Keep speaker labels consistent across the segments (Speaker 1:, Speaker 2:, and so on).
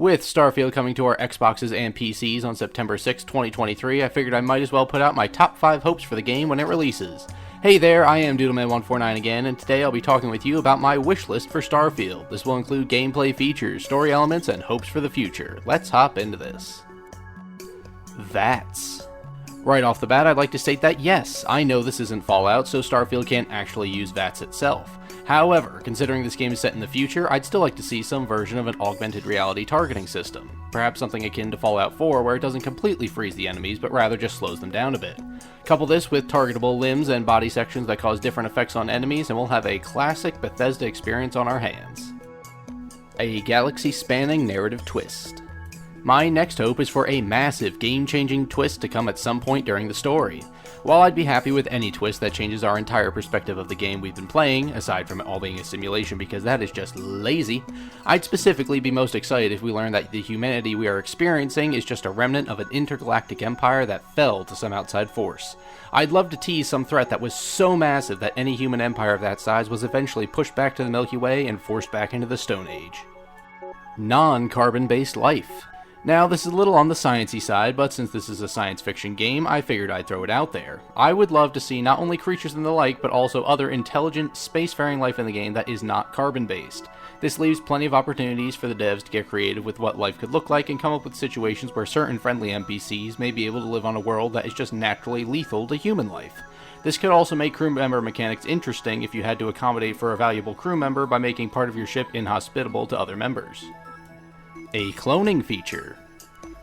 Speaker 1: With Starfield coming to our Xboxes and PCs on September 6, 2023, I figured I might as well put out my top 5 hopes for the game when it releases. Hey there, I am DoodleMan149 again, and today I'll be talking with you about my wish list for Starfield. This will include gameplay features, story elements, and hopes for the future. Let's hop into this. VATS. Right off the bat, I'd like to state that yes, I know this isn't Fallout, so Starfield can't actually use VATS itself. However, considering this game is set in the future, I'd still like to see some version of an augmented reality targeting system. Perhaps something akin to Fallout 4, where it doesn't completely freeze the enemies, but rather just slows them down a bit. Couple this with targetable limbs and body sections that cause different effects on enemies, and we'll have a classic Bethesda experience on our hands. A galaxy-spanning narrative twist. My next hope is for a massive, game-changing twist to come at some point during the story. While I'd be happy with any twist that changes our entire perspective of the game we've been playing, aside from it all being a simulation because that is just lazy, I'd specifically be most excited if we learn that the humanity we are experiencing is just a remnant of an intergalactic empire that fell to some outside force. I'd love to tease some threat that was so massive that any human empire of that size was eventually pushed back to the Milky Way and forced back into the Stone Age. Non-carbon-based life. Now, this is a little on the sciencey side, but since this is a science fiction game, I figured I'd throw it out there. I would love to see not only creatures and the like, but also other intelligent, spacefaring life in the game that is not carbon-based. This leaves plenty of opportunities for the devs to get creative with what life could look like and come up with situations where certain friendly NPCs may be able to live on a world that is just naturally lethal to human life. This could also make crew member mechanics interesting if you had to accommodate for a valuable crew member by making part of your ship inhospitable to other members. A cloning feature.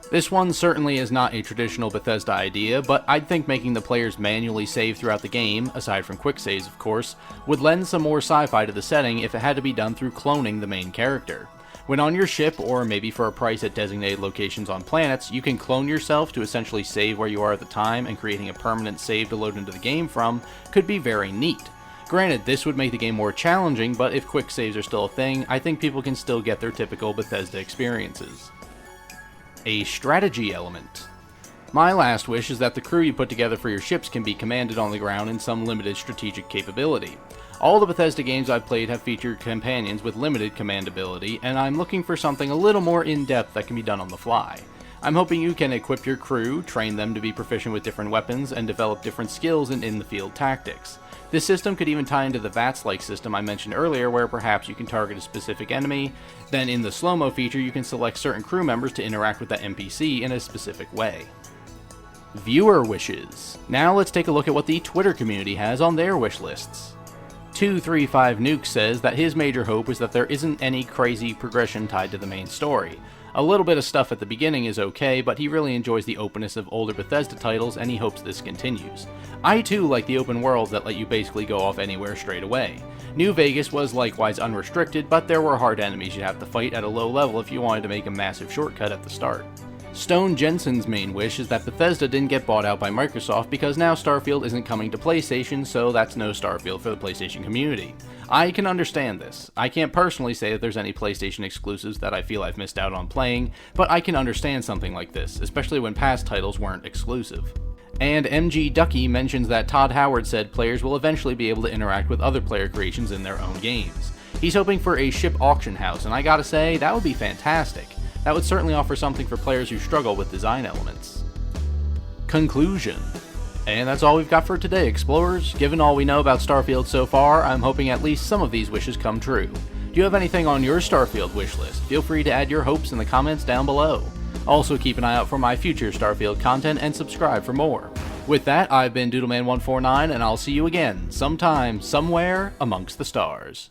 Speaker 1: This one certainly is not a traditional Bethesda idea, but I'd think making the players manually save throughout the game, aside from quick saves of course, would lend some more sci-fi to the setting if it had to be done through cloning the main character. When on your ship, or maybe for a price at designated locations on planets, you can clone yourself to essentially save where you are at the time, and creating a permanent save to load into the game from could be very neat. Granted, this would make the game more challenging, but if quick saves are still a thing, I think people can still get their typical Bethesda experiences. A strategy element. My last wish is that the crew you put together for your ships can be commanded on the ground in some limited strategic capability. All the Bethesda games I've played have featured companions with limited command ability, and I'm looking for something a little more in-depth that can be done on the fly. I'm hoping you can equip your crew, train them to be proficient with different weapons, and develop different skills and in-the-field tactics. This system could even tie into the VATS-like system I mentioned earlier, where perhaps you can target a specific enemy, then in the slow-mo feature you can select certain crew members to interact with that NPC in a specific way. Viewer wishes. Now let's take a look at what the Twitter community has on their wish lists. 235nuke says that his major hope is that there isn't any crazy progression tied to the main story. A little bit of stuff at the beginning is okay, but he really enjoys the openness of older Bethesda titles and he hopes this continues. I too like the open worlds that let you basically go off anywhere straight away. New Vegas was likewise unrestricted, but there were hard enemies you'd have to fight at a low level if you wanted to make a massive shortcut at the start. Stone Jensen's main wish is that Bethesda didn't get bought out by Microsoft because now Starfield isn't coming to PlayStation, so that's no Starfield for the PlayStation community. I can understand this. I can't personally say that there's any PlayStation exclusives that I feel I've missed out on playing, but I can understand something like this, especially when past titles weren't exclusive. And MG Ducky mentions that Todd Howard said players will eventually be able to interact with other player creations in their own games. He's hoping for a ship auction house, and I gotta say, that would be fantastic. That would certainly offer something for players who struggle with design elements. Conclusion. And that's all we've got for today, explorers. Given all we know about Starfield so far, I'm hoping at least some of these wishes come true. Do you have anything on your Starfield wish list? Feel free to add your hopes in the comments down below. Also keep an eye out for my future Starfield content and subscribe for more. With that, I've been DoodleMan149 and I'll see you again, sometime, somewhere, amongst the stars.